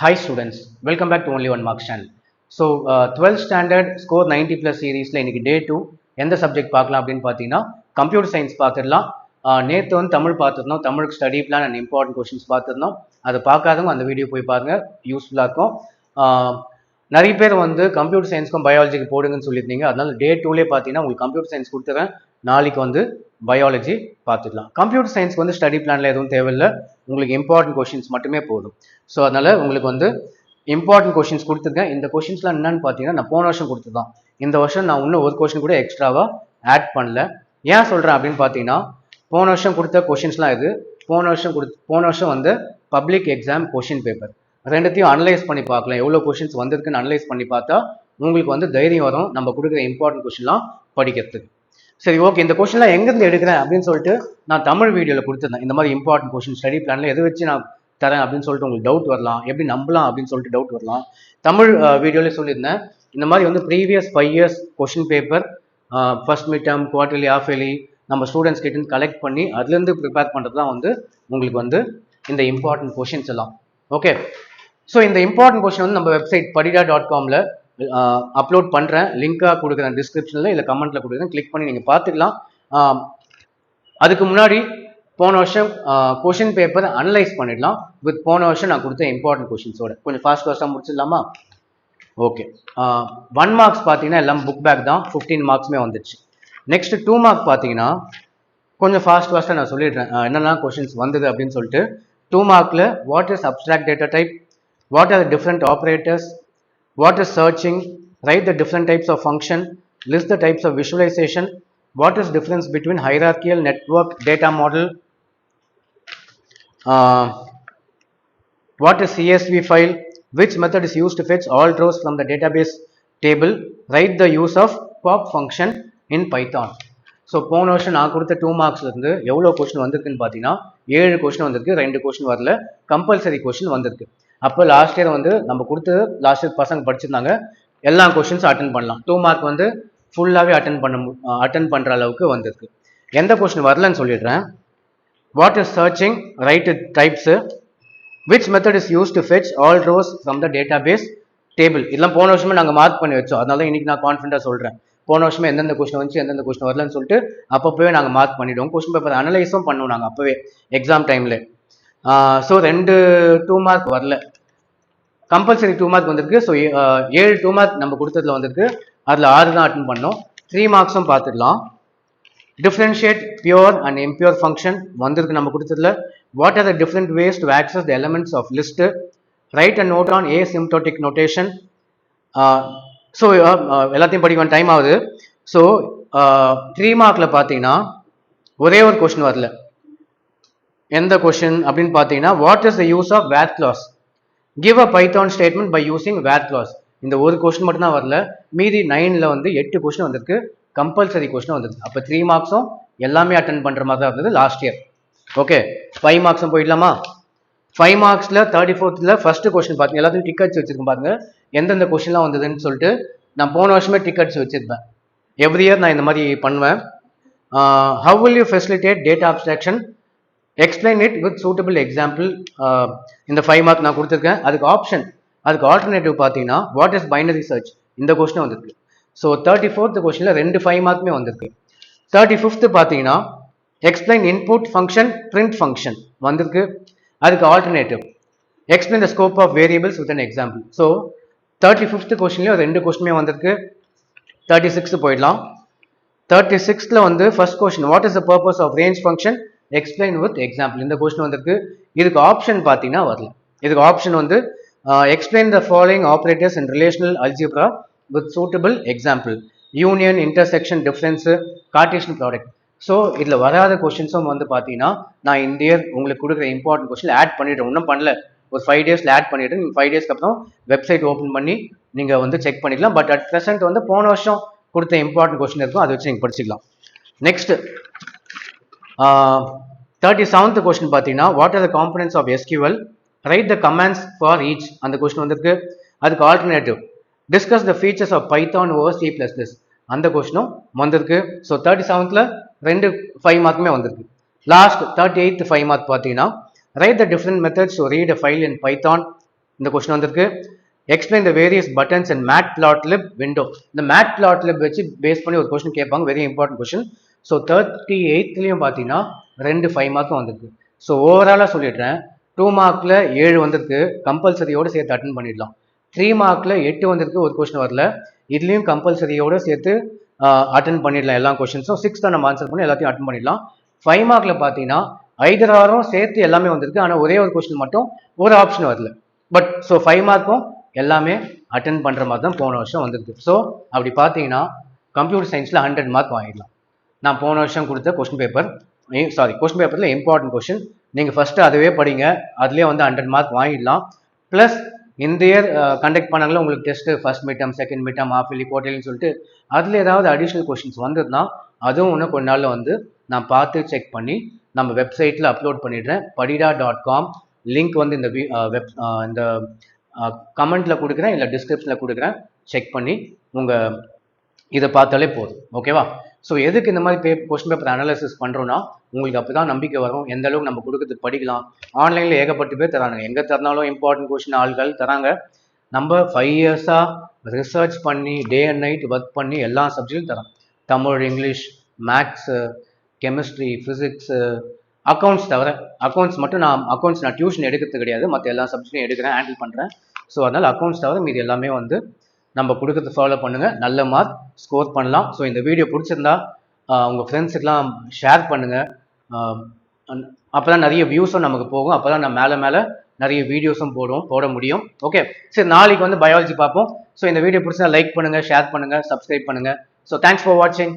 Hi students, welcome back to Only One Marks channel. So 12th standard score 90 plus சீரீஸ்ல இன்னைக்கு டே 2 எந்த subject பார்க்கலாம் அப்படின்னு பார்த்தீங்கன்னா கம்ப்யூட்டர் சயின்ஸ் பார்த்துடலாம். நேற்று வந்து தமிழ் பார்த்துருந்தோம், தமிழுக்கு study plan and important questions பார்த்துருந்தோம். அதை பார்க்காதவங்க அந்த வீடியோ போய் பாருங்க, யூஸ்ஃபுல்லாக இருக்கும். நிறைய பேர் வந்து கம்ப்யூட்டர் சயின்ஸ்க்கும் பயாலஜிக்கு போடுங்கன்னு சொல்லியிருந்தீங்க. அதனால டே 2லேயே பார்த்தீங்கன்னா உங்களுக்கு கம்ப்யூட்டர் சயின்ஸ் கொடுத்துறேன், நாளைக்கு வந்து பயாலஜி பார்த்துக்கலாம். கம்ப்யூட்டர் சயின்ஸ்க்கு வந்து ஸ்டடி பிளான்ல எதுவும் தேவையில்லை, உங்களுக்கு இம்பார்ட்டன்ட் கொஸ்டின்ஸ் மட்டுமே போதும். ஸோ அதனால உங்களுக்கு வந்து இம்பார்ட்டன்ட் கொஸ்டின்ஸ் கொடுத்துருக்கேன். இந்த கொஸ்டின்ஸ்லாம் என்னன்னு பார்த்தீங்கன்னா நான் போன வருஷம் கொடுத்துதான், இந்த வருஷம் நான் இன்னும் ஒரு கொஸ்டின் கூட எக்ஸ்ட்ராவாக ஆட் பண்ணல. ஏன் சொல்கிறேன் அப்படின்னு பார்த்தீங்கன்னா போன வருஷம் கொடுத்த கொஸ்டின்ஸ்லாம் இது. போன வருஷம் வந்து பப்ளிக் எக்ஸாம் கொஸ்டின் பேப்பர் ரெண்டுத்தையும் அனலைஸ் பண்ணி பார்க்கலாம், எவ்வளோ கொஸ்டின்ஸ் வந்திருக்குன்னு அனலைஸ் பண்ணி பார்த்தா உங்களுக்கு வந்து தைரியம் வரும் நம்ம கொடுக்குற இம்பார்ட்டன்ட் கொஸ்டின்லாம் படிக்கிறதுக்கு. சரி, ஓகே, இந்த கொஸ்டின்லாம் எங்கேருந்து எடுக்கிறேன் அப்படின்னு சொல்லிட்டு நான் தமிழ் வீடியோவில் கொடுத்துருந்தேன். இந்த மாதிரி இம்பார்ட்டன்ட் கொஸ்டின் ஸ்டடி பிளானில் எதை வச்சு நான் தரேன் அப்படின்னு சொல்லிட்டு உங்களுக்கு டவுட் வரலாம், எப்படி நம்பலாம் அப்படின்னு சொல்லிட்டு டவுட் வரலாம். தமிழ் வீடியோவில் சொல்லியிருந்தேன், இந்த மாதிரி வந்து previous 5 years question paper first mid term, quarterly, half yearly நம்ம ஸ்டூடெண்ட்ஸ் கிட்ட கலெக்ட் பண்ணி அதுலேருந்து ப்ரிப்பேர் பண்ணுறது தான் வந்து உங்களுக்கு வந்து இந்த இம்பார்ட்டன்ட் கொஸ்டின்ஸ் எல்லாம். ஓகே, ஸோ இந்த இம்பார்ட்டன்ட் கொஸ்டின் வந்து நம்ம வெப்சைட் படிடா.comல அப்லோட் பண்ணுறேன், லிங்காக கொடுக்குறேன் டிஸ்கிரிப்ஷனில் இல்லை கமெண்ட்டில் கொடுக்குறேன், கிளிக் பண்ணி நீங்கள் பார்த்துக்கலாம். அதுக்கு முன்னாடி போன வருஷம் கொஷின் பேப்பர் அனலைஸ் பண்ணிடலாம் வித் போன வருஷம் நான் கொடுத்த இம்பார்ட்டன்ட் கொஷின்ஸோட. கொஞ்சம் ஃபாஸ்ட்டாக முடிச்சிடலாமா? ஓகே, 1 மார்க்ஸ் பார்த்தீங்கன்னா எல்லாம் புக் பேக் தான், 15 மார்க்ஸுமே வந்துடுச்சு. நெக்ஸ்ட் 2 மார்க் பார்த்தீங்கன்னா கொஞ்சம் ஃபாஸ்ட்டாக நான் சொல்லிடுறேன் என்னென்ன கொஷின்ஸ் வந்தது அப்படின்னு சொல்லிட்டு. 2 மார்க்கில் what is abstract data type, what are the different operators, what is searching, write the different types of function, list the types of visualization, what is difference between hierarchical network data model, what is CSV file, which method is used to fetch all rows from the database table, write the use of pop function in Python. So போன வருஷம் நான் கொடுத்த 2 மார்க்ஸ்லேருந்து எவ்வளோ question வந்திருக்குன்னு பார்த்தீங்கன்னா 7 question வந்திருக்கு, 2 question வரல, compulsory question வந்திருக்கு. அப்போ லாஸ்ட் இயர் வந்து நம்ம கொடுத்து லாஸ்ட் இயர் பசங்க படிச்சிருந்தாங்க, எல்லா கொஸ்டின்ஸும் அட்டன் பண்ணலாம். 2 மார்க் வந்து ஃபுல்லாகவே அட்டன் பண்ணுற அளவுக்கு வந்திருக்கு. எந்த கொஸ்டின் வரலன்னு சொல்லிடுறேன். What is searching, write types, which method is use to fetch all rows from the data base table. இதெல்லாம் போன வருஷமே நாங்கள் மார்க் பண்ணி வச்சோம், அதனால தான் இன்னைக்கு நான் கான்ஃபிடண்டாக சொல்கிறேன். போன வருஷமே எந்தெந்த கொஸ்டின் வந்துச்சு எந்தெந்த கொஸ்டின் வரலன்னு சொல்லிட்டு அப்போவே நாங்கள் மார்க் பண்ணிவிடுவோம். கொஸ்டின் பேப்பர் அனலைஸும் பண்ணுவோம் நாங்கள் அப்போவே எக்ஸாம் டைமில். ஸோ 2 மார்க் வரல, கம்பல்சரி 2 மார்க் வந்திருக்கு. ஸோ 7 2 மார்க் நம்ம கொடுத்ததுல வந்திருக்கு, அதில் 6 தான் அட்டன் பண்ணோம். 3 மார்க்ஸும் பார்த்துடலாம். Differentiate pure and impure function வந்திருக்கு நம்ம கொடுத்ததுல. What are the different ways to access the elements of list, write and note on asymptotic notation. So எல்லாத்தையும் படிக்க டைம் ஆகுது. ஸோ 3 மார்க்கில் பார்த்தீங்கன்னா ஒரே ஒரு கொஸ்டின் வரல. எந்த கொஸ்டின் அப்படின்னு பார்த்தீங்கன்னா what is the use of where clause, give a Python statement by using where clause. இந்த ஒரு கொஸ்டின் மட்டும் தான் வரல, மீதி 9ல் வந்து 8 கொஸ்டின் வந்திருக்கு, கம்பல்சரி கொஸ்டின் வந்திருக்கு. அப்போ 3 மார்க்ஸும் எல்லாமே அட்டன் பண்ணுற மாதிரி தான் இருந்தது லாஸ்ட் இயர். ஓகே, 5 மார்க்ஸும் போயிடலாமா? 5 மார்க்ஸில் 34th ஃபர்ஸ்ட் கொஸ்டின் பார்த்தீங்க, எல்லாத்தையும் டிக்கெட்ஸ் வச்சிருக்கேன் பாருங்க, எந்தெந்த கொஸ்டின்லாம் வந்ததுன்னு சொல்லிட்டு. நான் போன வருஷமே டிக்கெட்ஸ் வச்சிருப்பேன், எவ்ரி இயர் நான் இந்த மாதிரி பண்ணுவேன். How will you facilitate data abstraction, explain it with suitable example. இந்த 5 மார்க் நான் கொடுத்துருக்கேன். அதுக்கு ஆல்டர்னேட்டிவ் பார்த்தீங்கன்னா வாட் இஸ் பைனரி சர்ச், இந்த கொஸ்டின் வந்திருக்கு. ஸோ 34th கொஸ்டினில் 2 5 மார்க்குமே வந்திருக்கு. 35th பார்த்தீங்கன்னா explain input function print function வந்திருக்கு. அதுக்கு alternative explain the scope of variables with an example. So 35th கொஸ்டின்லேயும் 2 கொஸ்டினுமே வந்திருக்கு. 36 போயிடலாம். 36th வந்து first question what is the purpose of range function, explain with example, இந்த கொஸ்டின் வந்திருக்கு. இதுக்கு ஆப்ஷன் பார்த்தீங்கன்னா வரல. இதுக்கு ஆப்ஷன் வந்து explain the following operators in relational algebra with suitable example, union, intersection, difference, cartesian product. So இதில் வராத கொஸ்டின்ஸும் வந்து பார்த்தீங்கன்னா நான் இந்த இயர் உங்களுக்கு கொடுக்குற இம்பார்ட்டன்ட் கொஸ்டின் ஆட் பண்ணிவிடுறேன். இன்னும் பண்ணல, ஒரு 5 டேஸில் ஆட் பண்ணிவிட்டு நீங்கள் 5 டேஸ்க்கு அப்புறம் வெப்சைட் ஓப்பன் பண்ணி நீங்கள் வந்து செக் பண்ணிக்கலாம். பட் அட் ப்ரெசென்ட் வந்து போன வருஷம் கொடுத்த இம்பார்ட்டன்ட் கொஸ்டின் இருக்கும், அதை வச்சு நீங்கள் படிச்சுக்கலாம். நெக்ஸ்ட் 37th கொஸ்டின் பார்த்தீங்கன்னா what are the components of SQL, write the commands for each, அந்த கொஸ்டின் வந்திருக்கு. அதுக்கு alternative discuss the features of Python over C++, அந்த கொஸ்டினும் வந்திருக்கு. ஸோ 37th 2 5 மார்க்குமே வந்திருக்கு. லாஸ்ட் 38th 5 மார்க் பார்த்தீங்கன்னா write the different methods to read a file in Python, இந்த question வந்திருக்கு. Explain the various buttons and matplotlib window. இந்த matplotlib வச்சு base பண்ணி ஒரு கொஸ்டின் கேட்பாங்க, வெரி இம்பார்ட்டன்ட் கொஸ்டின். ஸோ 38லையும் பார்த்தீங்கன்னா 2 5 மார்க்கும் வந்திருக்கு. ஸோ ஓவராலாக சொல்லிடுறேன், 2 மார்க்கில் 7 வந்திருக்கு, கம்பல்சரியோடு சேர்த்து அட்டன் பண்ணிடலாம். 3 மார்க்கில் 8 வந்திருக்கு, ஒரு கொஸ்டின் வரல, இதுலேயும் கம்பல்சரியோடு சேர்த்து அட்டன் பண்ணிடலாம் எல்லா கொஸ்டின்ஸும். 6 தான் நம்ம ஆன்சர் பண்ணி எல்லாத்தையும் அட்டன் பண்ணிடலாம். 5 மார்க்கில் பார்த்தீங்கன்னா ஐதராரும் சேர்த்து எல்லாமே வந்திருக்கு, ஆனால் ஒரே ஒரு கொஸ்டின் மட்டும் ஒரு ஆப்ஷன் வரல. பட் ஸோ 5 மார்க்கும் எல்லாமே அட்டன் பண்ணுற மாதிரி தான் போன வருஷம் வந்திருக்கு. ஸோ அப்படி பார்த்தீங்கன்னா கம்ப்யூட்டர் சயின்ஸில் 100 மார்க் வாங்கிடலாம். நான் போன வருஷம் கொடுத்த கொஸ்டின் பேப்பரில் இம்பார்ட்டன்ட் கொஸ்டின், நீங்கள் ஃபஸ்ட்டு அதுவே படிங்க, அதுலேயே வந்து 100 மார்க் வாங்கிடலாம். ப்ளஸ் இந்த இயர் கண்டக்ட் பண்ணாங்களே உங்களுக்கு test, first midterm, second midterm, half yearly, குவார்டர்லின்னு சொல்லிட்டு அதில் ஏதாவது அடிஷ்னல் கொஸ்டின்ஸ் வந்ததுன்னா அதுவும் இன்னும் கொஞ்ச நாளில் வந்து நான் பார்த்து செக் பண்ணி நம்ம வெப்சைட்டில் அப்லோட் பண்ணிடுறேன். padida.com லிங்க் வந்து இந்த கமெண்ட்டில் கொடுக்குறேன், இல்லை டிஸ்கிரிப்ஷனில் கொடுக்குறேன். செக் பண்ணி உங்கள் இதை பார்த்தாலே போதும். ஓகேவா? ஸோ எதுக்கு இந்த மாதிரி கொஸ்டின் பேப்பர் அனாலிசிஸ் பண்ணுறோன்னா, உங்களுக்கு அப்போ தான் நம்பிக்கை வரும், எந்த அளவுக்கு நம்ம கொடுக்குறது படிக்கலாம். ஆன்லைனில் ஏகப்பட்டு பேர் தராங்க, எங்கே தரனாலும் இம்பார்ட்டன்ட் கொஸ்டின் ஆள்கள் தராங்க. நம்ம 5 இயர்ஸாக ரிசர்ச் பண்ணி டே அண்ட் நைட் ஒர்க் பண்ணி எல்லா சப்ஜெக்டும் தரோம். Tamil, English, maths, chemistry, physics, accounts தவிர. அக்கௌண்ட்ஸ் மட்டும் நான் டியூஷன் எடுக்கிறது கிடையாது, மற்ற எல்லா சப்ஜெக்ட்டும் எடுக்கிறேன், ஹேண்டில் பண்ணுறேன். ஸோ அதனால் அக்கௌண்ட்ஸ் தவிர மீது எல்லாமே வந்து நம்ம கொடுக்கறது ஃபாலோ பண்ணுங்கள், நல்ல மார்க் ஸ்கோர் பண்ணலாம். ஸோ இந்த வீடியோ பிடிச்சிருந்தா உங்கள் ஃப்ரெண்ட்ஸுக்கெலாம் ஷேர் பண்ணுங்கள். அப்போ தான் நிறைய வியூஸும் நமக்கு போகும், அப்போ தான் நான் மேலே நிறைய வீடியோஸும் போட முடியும். ஓகே, சரி, நாளைக்கு வந்து பயாலஜி பார்ப்போம். ஸோ இந்த வீடியோ பிடிச்சா லைக் பண்ணுங்கள், ஷேர் பண்ணுங்கள், சப்ஸ்கிரைப் பண்ணுங்கள். ஸோ தேங்க்ஸ் ஃபார் வாட்சிங்.